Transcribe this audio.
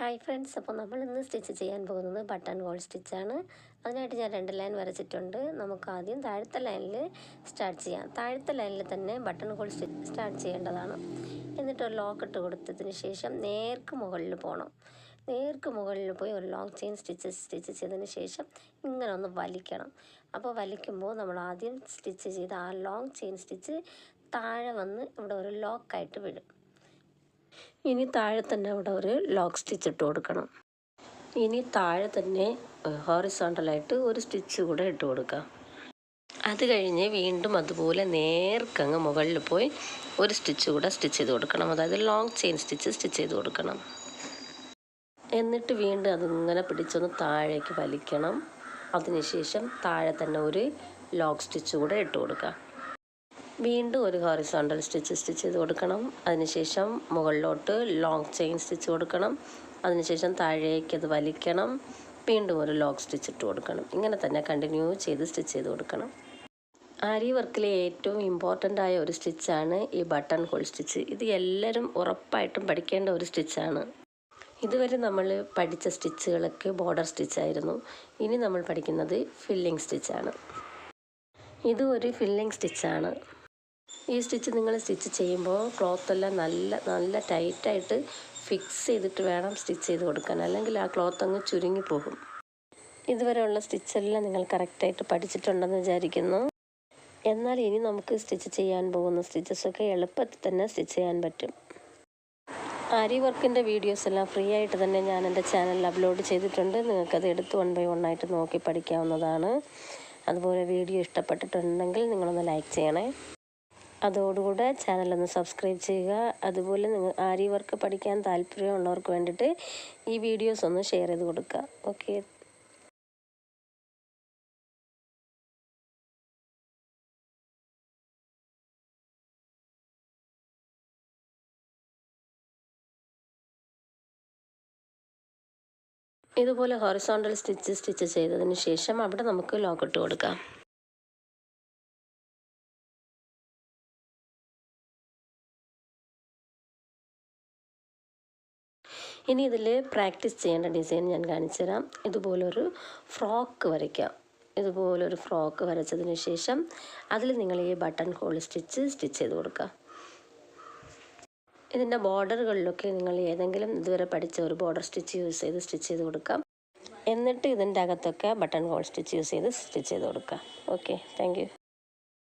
Hi friends, അപ്പോൾ നമ്മൾ ഇന്ന് സ്റ്റിച്ച് ചെയ്യാൻ പോകുന്നത് ബട്ടൺ ഹോൾ സ്റ്റിച്ചാണ്. അതിനായിട്ട് ഞാൻ 2 ലൈൻ വരച്ചിട്ടുണ്ട്. നമുക്ക് ആദ്യം താഴത്തെ ലൈനിൽ സ്റ്റാർട്ട് ചെയ്യാം. താഴത്തെ ലൈനിൽ തന്നെ ബട്ടൺ ഹോൾ സ്റ്റിച്ച് സ്റ്റാർട്ട് ചെയ്യേണ്ടതാണ്. എന്നിട്ട് ഒരു ലോക്ക് ഇട്ട് കൊടുത്തതിന് ശേഷം നേർക്ക് മുകളിൽ പോകണം. നേർക്ക് മുകളിൽ പോയി ഒരു ലോങ് ചെയിൻ സ്റ്റിച്ച് ചെയ്തതിന് ശേഷം ഇങ്ങനെ ഒന്ന് വലിക്കണം. അപ്പോൾ വലിക്കുമ്പോൾ നമ്മൾ ആദ്യം സ്റ്റിച്ച് ചെയ്ത ആ ലോങ് ചെയിൻ സ്റ്റിച്ച് താഴെ വന്ന് ഇവിടെ ഒരു ലോക്കായിട്ട് വീഴും. ഇനി താഴെ തന്നെ അവിടെ ഒരു ലോക്ക് സ്റ്റിച്ച് ഇട്ട് കൊടുക്കണം. ഇനി താഴെ തന്നെ ഹോറിസോണ്ടലായിട്ട് ഒരു സ്റ്റിച്ച് കൂടെ ഇട്ട് കൊടുക്കാം. അത് കഴിഞ്ഞ് വീണ്ടും അതുപോലെ നേർക്കങ്ങ് മുകളിൽ പോയി ഒരു സ്റ്റിച്ച് കൂടെ സ്റ്റിച്ച് ചെയ്ത് കൊടുക്കണം. അതായത് ലോങ് ചെയിൻ സ്റ്റിച്ച് ചെയ്ത് കൊടുക്കണം. എന്നിട്ട് വീണ്ടും അതിങ്ങനെ പിടിച്ചൊന്ന് താഴേക്ക് വലിക്കണം. അതിനുശേഷം താഴെ തന്നെ ഒരു ലോക്ക് സ്റ്റിച്ച് കൂടെ ഇട്ട് കൊടുക്കാം. വീണ്ടും ഒരു ഹോറിസോണ്ടൽ സ്റ്റിച്ച് ചെയ്ത് കൊടുക്കണം. അതിനുശേഷം മുകളിലോട്ട് ലോങ് ചെയിൻ സ്റ്റിച്ച് കൊടുക്കണം. അതിനുശേഷം താഴേക്ക് അത് വലിക്കണം. വീണ്ടും ഒരു ലോക്ക് സ്റ്റിച്ച് ഇട്ട് കൊടുക്കണം. ഇങ്ങനെ തന്നെ കണ്ടിന്യൂ ചെയ്ത് സ്റ്റിച്ച് ചെയ്ത് കൊടുക്കണം. ആരി വർക്കിലെ ഏറ്റവും ഇമ്പോർട്ടൻ്റ് ആയ ഒരു സ്റ്റിച്ചാണ് ഈ ബട്ടൺ ഹോൾ സ്റ്റിച്ച്. ഇത് എല്ലാവരും ഉറപ്പായിട്ടും പഠിക്കേണ്ട ഒരു സ്റ്റിച്ചാണ്. ഇതുവരെ നമ്മൾ പഠിച്ച സ്റ്റിച്ചുകളൊക്കെ ബോർഡർ സ്റ്റിച്ചായിരുന്നു. ഇനി നമ്മൾ പഠിക്കുന്നത് ഫില്ലിംഗ് സ്റ്റിച്ചാണ്. ഇത് ഒരു ഫില്ലിംഗ് സ്റ്റിച്ചാണ്. ഈ സ്റ്റിച്ച് നിങ്ങൾ സ്റ്റിച്ച് ചെയ്യുമ്പോൾ ക്ലോത്തെല്ലാം നല്ല ടൈറ്റായിട്ട് ഫിക്സ് ചെയ്തിട്ട് വേണം സ്റ്റിച്ച് ചെയ്ത് കൊടുക്കാൻ, അല്ലെങ്കിൽ ആ ക്ലോത്ത് അങ്ങ് ചുരുങ്ങിപ്പോകും. ഇതുവരെയുള്ള സ്റ്റിച്ചെല്ലാം നിങ്ങൾ കറക്റ്റായിട്ട് പഠിച്ചിട്ടുണ്ടെന്ന് വിചാരിക്കുന്നു. എന്നാൽ ഇനി നമുക്ക് സ്റ്റിച്ച് ചെയ്യാൻ പോകുന്ന സ്റ്റിച്ചസൊക്കെ എളുപ്പത്തിൽ തന്നെ സ്റ്റിച്ച് ചെയ്യാൻ പറ്റും. ആരി വർക്കിൻ്റെ വീഡിയോസ് എല്ലാം ഫ്രീ ആയിട്ട് തന്നെ ഞാൻ എൻ്റെ ചാനലിൽ അപ്ലോഡ് ചെയ്തിട്ടുണ്ട്. നിങ്ങൾക്കത് എടുത്ത് 1 by 1 ആയിട്ട് നോക്കി പഠിക്കാവുന്നതാണ്. അതുപോലെ വീഡിയോ ഇഷ്ടപ്പെട്ടിട്ടുണ്ടെങ്കിൽ നിങ്ങളൊന്ന് ലൈക്ക് ചെയ്യണേ. അതോടുകൂടെ ചാനലൊന്ന് സബ്സ്ക്രൈബ് ചെയ്യുക. അതുപോലെ നിങ്ങൾ ആരി വർക്ക് പഠിക്കാൻ താല്പര്യമുള്ളവർക്ക് വേണ്ടിയിട്ട് ഈ വീഡിയോസ് ഒന്ന് ഷെയർ ചെയ്ത് കൊടുക്കുക. ഓക്കെ. ഇതുപോലെ ഹൊറിസോണ്ടൽ സ്റ്റിച്ച് ചെയ്തതിന് ശേഷം അവിടെ നമുക്ക് ലോക്ക് ഇട്ട് കൊടുക്കാം. ഇനി ഇതിൽ പ്രാക്ടീസ് ചെയ്യേണ്ട ഡിസൈൻ ഞാൻ കാണിച്ചു തരാം. ഇതുപോലൊരു ഫ്രോക്ക് വരയ്ക്കാം. ഇതുപോലൊരു ഫ്രോക്ക് വരച്ചതിന് ശേഷം അതിൽ നിങ്ങൾ ഈ ബട്ടൺ ഹോൾ സ്റ്റിച്ച് ചെയ്ത് കൊടുക്കുക. ഇതിൻ്റെ ബോർഡറുകളിലൊക്കെ നിങ്ങൾ ഏതെങ്കിലും ഇതുവരെ പഠിച്ച ഒരു ബോർഡർ സ്റ്റിച്ച് ചെയ്ത് കൊടുക്കാം. എന്നിട്ട് ഇതിൻ്റെ അകത്തൊക്കെ ബട്ടൺ ഹോൾ സ്റ്റിച്ച് ചെയ്ത് കൊടുക്കുക. Okay, thank you.